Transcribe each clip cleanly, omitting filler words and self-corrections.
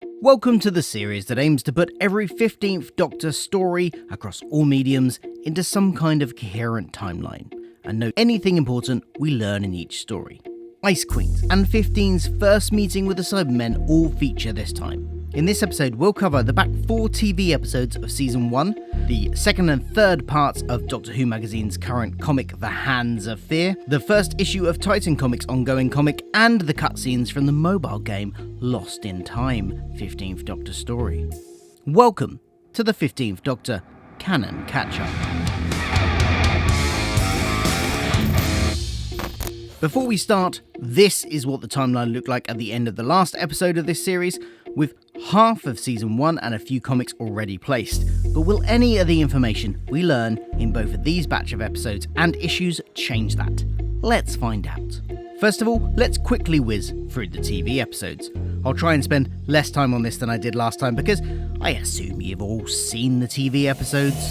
Welcome to the series that aims to put every 15th Doctor story across all mediums into some kind of coherent timeline, and note anything important we learn in each story. Ice Queens and 15's first meeting with the Cybermen all feature this time. In this episode, we'll cover the back 4 TV episodes of Season 1, the second and third parts of Doctor Who magazine's current comic The Hands of Fear, the first issue of Titan Comics' ongoing comic, and the cutscenes from the mobile game Lost in Time, 15th Doctor story. Welcome to the 15th Doctor Canon Catch-up. Before we start, this is what the timeline looked like at the end of the last episode of this series, with half of Season 1 and a few comics already placed. But will any of the information we learn in both of these batch of episodes and issues change that? Let's find out. First of all, let's quickly whiz through the TV episodes. I'll try and spend less time on this than I did last time because I assume you've all seen the TV episodes.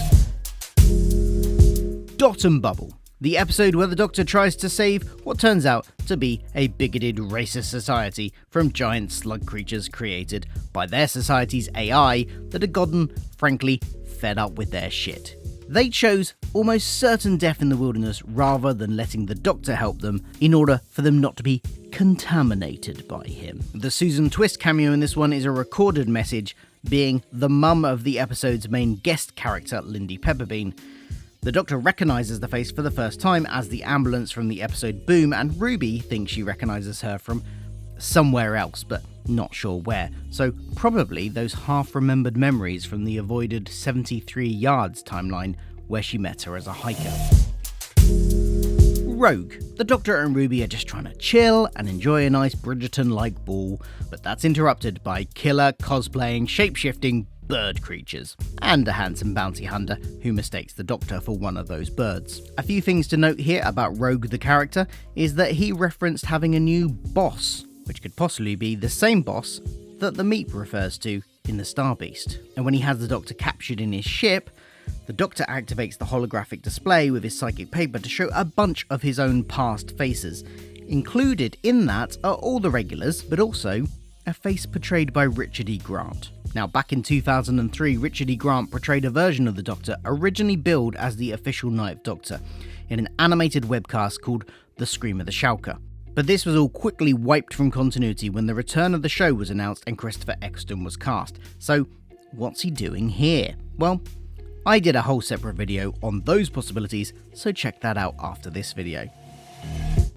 Dot and Bubble. The episode where the Doctor tries to save what turns out to be a bigoted racist society from giant slug creatures created by their society's AI that had gotten, frankly, fed up with their shit. They chose almost certain death in the wilderness rather than letting the Doctor help them in order for them not to be contaminated by him. The Susan Twist cameo in this one is a recorded message, being the mum of the episode's main guest character, Lindy Pepperbean. The Doctor recognises the face for the first time as the ambulance from the episode Boom, and Ruby thinks she recognises her from somewhere else, but not sure where. So probably those half-remembered memories from the avoided 73 Yards timeline where she met her as a hiker. Rogue. The Doctor and Ruby are just trying to chill and enjoy a nice Bridgerton-like ball, but that's interrupted by killer, cosplaying, shape-shifting bird creatures, and a handsome bounty hunter who mistakes the Doctor for one of those birds. A few things to note here about Rogue the character is that he referenced having a new boss, which could possibly be the same boss that the Meep refers to in the Star Beast. And when he has the Doctor captured in his ship, the Doctor activates the holographic display with his psychic paper to show a bunch of his own past faces. Included in that are all the regulars, but also a face portrayed by Richard E. Grant. Now, back in 2003, Richard E. Grant portrayed a version of the Doctor originally billed as the official Ninth Doctor in an animated webcast called The Scream of the Shauker. But this was all quickly wiped from continuity when the return of the show was announced and Christopher Eccleston was cast. So, what's he doing here? Well, I did a whole separate video on those possibilities, so check that out after this video.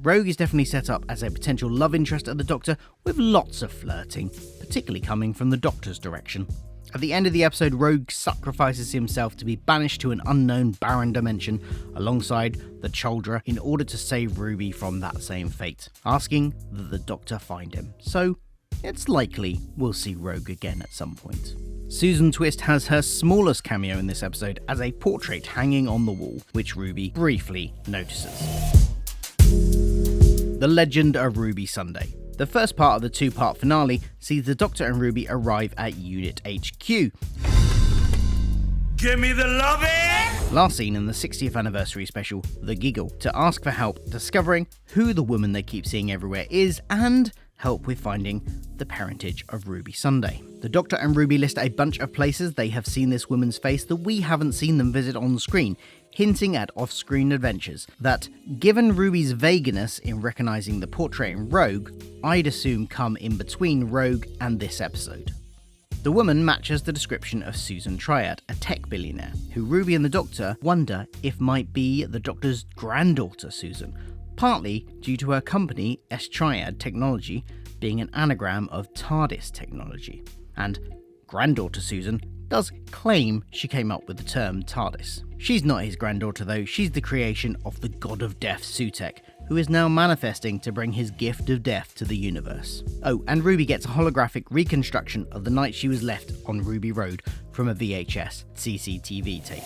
Rogue is definitely set up as a potential love interest of the Doctor, with lots of flirting, particularly coming from the Doctor's direction. At the end of the episode, Rogue sacrifices himself to be banished to an unknown barren dimension alongside the Chaldra in order to save Ruby from that same fate, asking that the Doctor find him. So, it's likely we'll see Rogue again at some point. Susan Twist has her smallest cameo in this episode as a portrait hanging on the wall, which Ruby briefly notices. The Legend of Ruby Sunday. The first part of the 2-part finale sees the Doctor and Ruby arrive at Unit HQ. Give me the lovin'! Last seen in the 60th anniversary special, The Giggle, to ask for help discovering who the woman they keep seeing everywhere is and help with finding the parentage of Ruby Sunday. The Doctor and Ruby list a bunch of places they have seen this woman's face that we haven't seen them visit on screen, hinting at off-screen adventures that, given Ruby's vagueness in recognising the portrait in Rogue, I'd assume come in between Rogue and this episode. The woman matches the description of Susan Triad, a tech billionaire, who Ruby and the Doctor wonder if might be the Doctor's granddaughter Susan, partly due to her company, S-Triad Technology, being an anagram of Tardis technology. And granddaughter Susan does claim she came up with the term Tardis. She's not his granddaughter though, she's the creation of the god of death Sutekh, who is now manifesting to bring his gift of death to the universe. Oh, and Ruby gets a holographic reconstruction of the night she was left on Ruby Road from a VHS CCTV tape.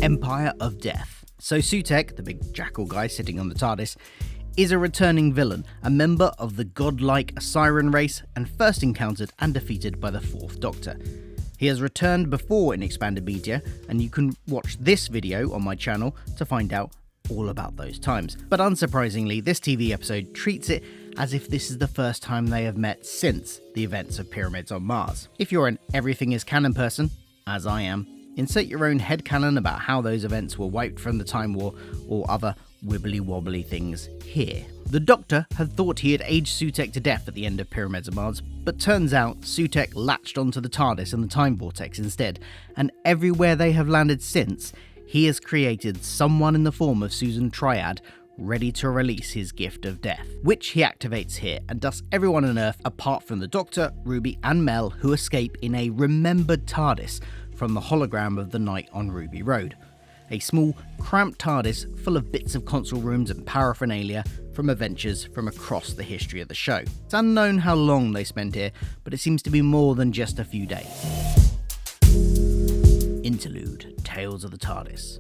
Empire of Death. So Sutekh, the big jackal guy sitting on the TARDIS, is a returning villain, a member of the godlike Siren race, and first encountered and defeated by the 4th Doctor. He has returned before in expanded media, and you can watch this video on my channel to find out all about those times. But unsurprisingly, this TV episode treats it as if this is the first time they have met since the events of Pyramids on Mars. If you're an everything is canon person, as I am, insert your own headcanon about how those events were wiped from the Time War or other wibbly-wobbly things here. The Doctor had thought he had aged Sutekh to death at the end of Pyramids of Mars, but turns out Sutekh latched onto the Tardis and the Time Vortex instead, and everywhere they have landed since, he has created someone in the form of Susan Triad ready to release his gift of death, which he activates here and dusts everyone on Earth apart from the Doctor, Ruby and Mel, who escape in a remembered Tardis from the hologram of the night on Ruby Road. A small, cramped TARDIS full of bits of console rooms and paraphernalia from adventures from across the history of the show. It's unknown how long they spent here, but it seems to be more than just a few days. Interlude, Tales of the TARDIS.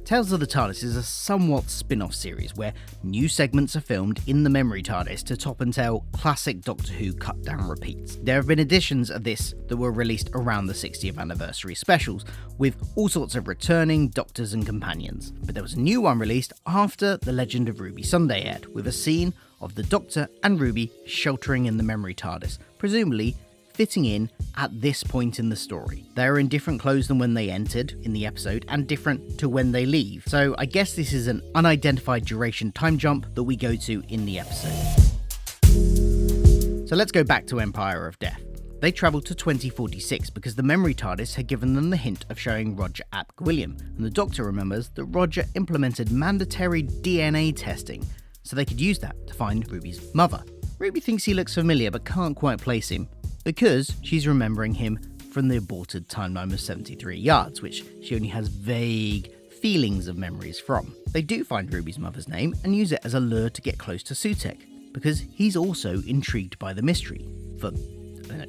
Tales of the TARDIS is a somewhat spin-off series where new segments are filmed in the memory TARDIS to top and tail classic Doctor Who cut-down repeats. There have been editions of this that were released around the 60th anniversary specials, with all sorts of returning Doctors and companions. But there was a new one released after The Legend of Ruby Sunday aired, with a scene of the Doctor and Ruby sheltering in the memory TARDIS, presumably fitting in at this point in the story. They are in different clothes than when they entered in the episode and different to when they leave. So I guess this is an unidentified duration time jump that we go to in the episode. So let's go back to Empire of Death. They travelled to 2046 because the memory TARDIS had given them the hint of showing Roger Ap Gwilliam, and the Doctor remembers that Roger implemented mandatory DNA testing so they could use that to find Ruby's mother. Ruby thinks he looks familiar but can't quite place him, because she's remembering him from the aborted timeline of 73 yards, which she only has vague feelings of memories from. They do find Ruby's mother's name and use it as a lure to get close to Sutekh, because he's also intrigued by the mystery, for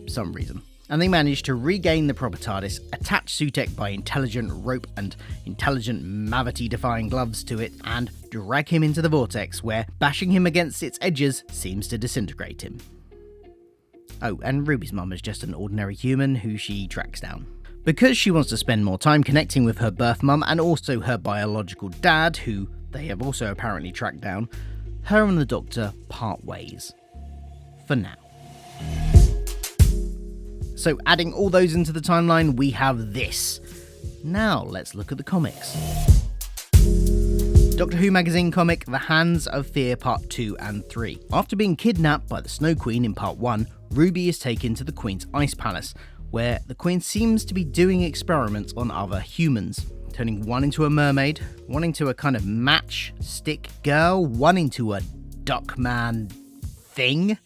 some reason. And they manage to regain the proper TARDIS, attach Sutekh by intelligent rope and intelligent Mavity-defying gloves to it, and drag him into the vortex, where bashing him against its edges seems to disintegrate him. Oh, and Ruby's mum is just an ordinary human who she tracks down. Because she wants to spend more time connecting with her birth mum and also her biological dad, who they have also apparently tracked down, her and the Doctor part ways. For now. So adding all those into the timeline, we have this. Now let's look at the comics. Doctor Who magazine comic The Hands of Fear Part 2 and 3. After being kidnapped by the Snow Queen in Part 1, Ruby is taken to the Queen's Ice Palace, where the Queen seems to be doing experiments on other humans, turning one into a mermaid, one into a kind of matchstick girl, one into a duckman thing,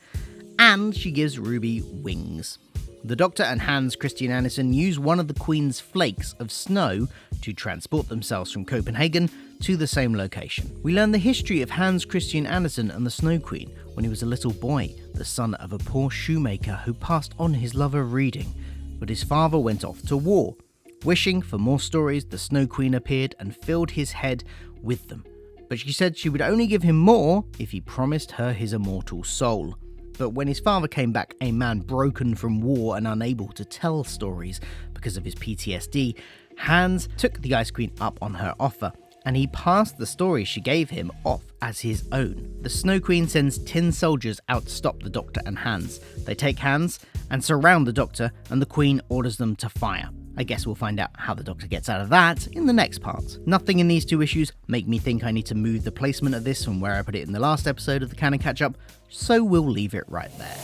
and she gives Ruby wings. The Doctor and Hans Christian Andersen use one of the Queen's flakes of snow to transport themselves from Copenhagen to the same location. We learn the history of Hans Christian Andersen and the Snow Queen when he was a little boy, the son of a poor shoemaker who passed on his love of reading, but his father went off to war. Wishing for more stories, the Snow Queen appeared and filled his head with them, but she said she would only give him more if he promised her his immortal soul. But when his father came back, a man broken from war and unable to tell stories because of his PTSD, Hans took the Ice Queen up on her offer, and he passed the story she gave him off as his own. The Snow Queen sends 10 soldiers out to stop the Doctor and Hans. They take Hans and surround the Doctor, and the Queen orders them to fire. I guess we'll find out how the Doctor gets out of that in the next part. Nothing in these two issues make me think I need to move the placement of this from where I put it in the last episode of the Canon Catch-up, so we'll leave it right there.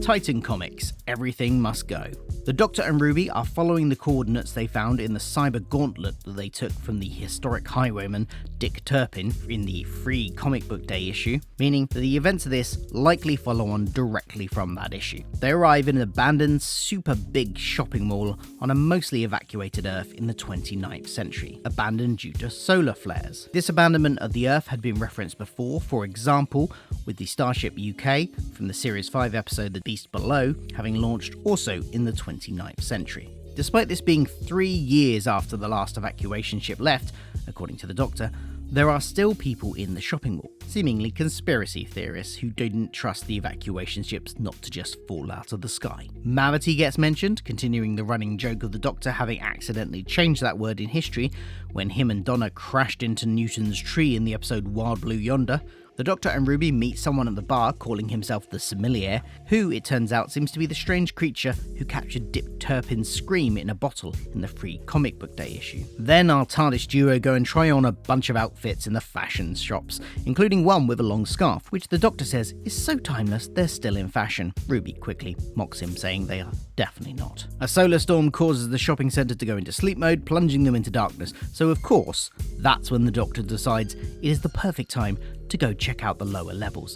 Titan Comics, Everything Must Go. The Doctor and Ruby are following the coordinates they found in the cyber gauntlet that they took from the historic highwayman Dick Turpin in the free comic book day issue, meaning that the events of this likely follow on directly from that issue. They arrive in an abandoned, super big shopping mall on a mostly evacuated Earth in the 29th century, abandoned due to solar flares. This abandonment of the Earth had been referenced before, for example, with the Starship UK from the Series 5 episode The Beast Below, having launched also in the 29th century. Despite this being 3 years after the last evacuation ship left, according to the Doctor, there are still people in the shopping mall, seemingly conspiracy theorists who didn't trust the evacuation ships not to just fall out of the sky. Mavity gets mentioned, continuing the running joke of the Doctor having accidentally changed that word in history when him and Donna crashed into Newton's tree in the episode Wild Blue Yonder. The Doctor and Ruby meet someone at the bar calling himself the Sommelier, who, it turns out, seems to be the strange creature who captured Dip Turpin's scream in a bottle in the free comic book day issue. Then our Tardis duo go and try on a bunch of outfits in the fashion shops, including one with a long scarf, which the Doctor says is so timeless they're still in fashion. Ruby quickly mocks him, saying they are definitely not. A solar storm causes the shopping centre to go into sleep mode, plunging them into darkness, so of course, that's when the Doctor decides it is the perfect time to go check out the lower levels,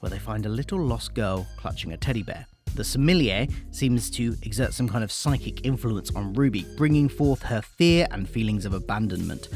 where they find a little lost girl clutching a teddy bear. The Sommelier seems to exert some kind of psychic influence on Ruby, bringing forth her fear and feelings of abandonment,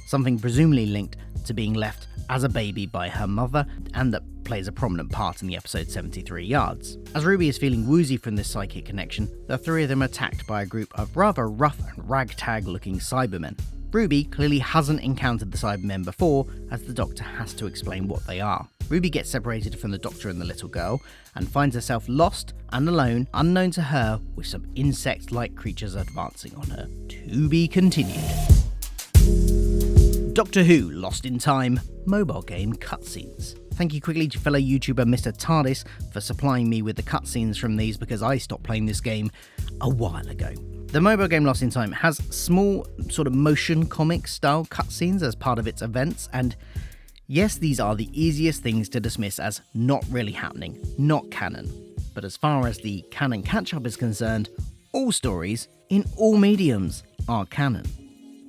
something presumably linked to being left as a baby by her mother, and that plays a prominent part in the episode 73 Yards. As Ruby is feeling woozy from this psychic connection, the three of them are attacked by a group of rather rough and ragtag-looking Cybermen. Ruby clearly hasn't encountered the Cybermen before, as the Doctor has to explain what they are. Ruby gets separated from the Doctor and the little girl, and finds herself lost and alone, unknown to her, with some insect-like creatures advancing on her. To be continued. Doctor Who Lost in Time mobile game cutscenes. Thank you quickly to fellow YouTuber Mr. Tardis for supplying me with the cutscenes from these, because I stopped playing this game a while ago. The mobile game Lost in Time has small sort of motion comic style cutscenes as part of its events, and yes, these are the easiest things to dismiss as not really happening, not canon. But as far as the Canon Catch-up is concerned, all stories in all mediums are canon.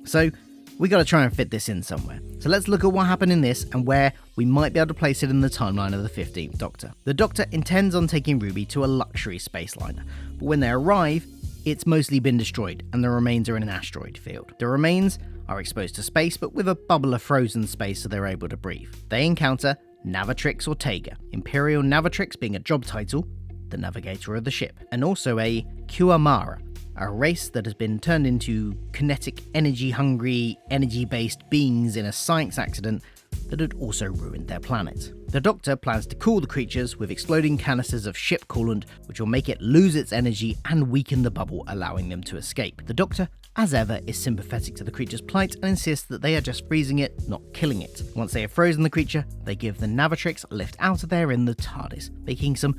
So we got to try and fit this in somewhere. So let's look at what happened in this and where we might be able to place it in the timeline of the 15th Doctor. The Doctor intends on taking Ruby to a luxury space liner, but when they arrive, it's mostly been destroyed and the remains are in an asteroid field. The remains are exposed to space, but with a bubble of frozen space so they're able to breathe. They encounter Navitrix Ortega, Imperial Navitrix being a job title, the navigator of the ship, and also a Kuamara, a race that has been turned into kinetic, energy-hungry, energy-based beings in a science accident that had also ruined their planet. The Doctor plans to cool the creatures with exploding canisters of ship coolant, which will make it lose its energy and weaken the bubble, allowing them to escape. The Doctor, as ever, is sympathetic to the creature's plight and insists that they are just freezing it, not killing it. Once they have frozen the creature, they give the Navitrix a lift out of there in the Tardis, making some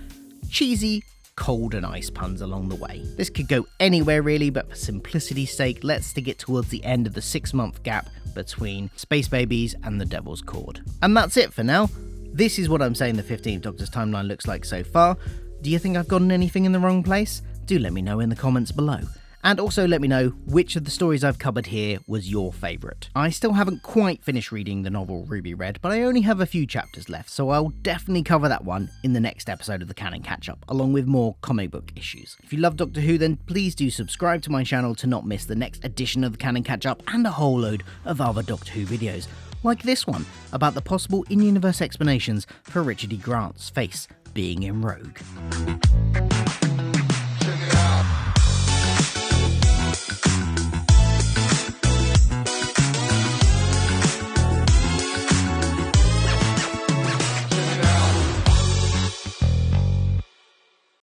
cheesy cold and ice puns along the way. This could go anywhere really, but for simplicity's sake, let's stick it towards the end of the 6-month gap between Space Babies and the Devil's Cord. And that's it for now. This is what I'm saying the 15th Doctor's timeline looks like so far. Do you think I've gotten anything in the wrong place? Do let me know in the comments below. And also let me know which of the stories I've covered here was your favourite. I still haven't quite finished reading the novel Ruby read, but I only have a few chapters left, so I'll definitely cover that one in the next episode of the Canon Catch-up, along with more comic book issues. If you love Doctor Who, then please do subscribe to my channel to not miss the next edition of the Canon Catch-up and a whole load of other Doctor Who videos, like this one about the possible in-universe explanations for Richard E. Grant's face being in Rogue.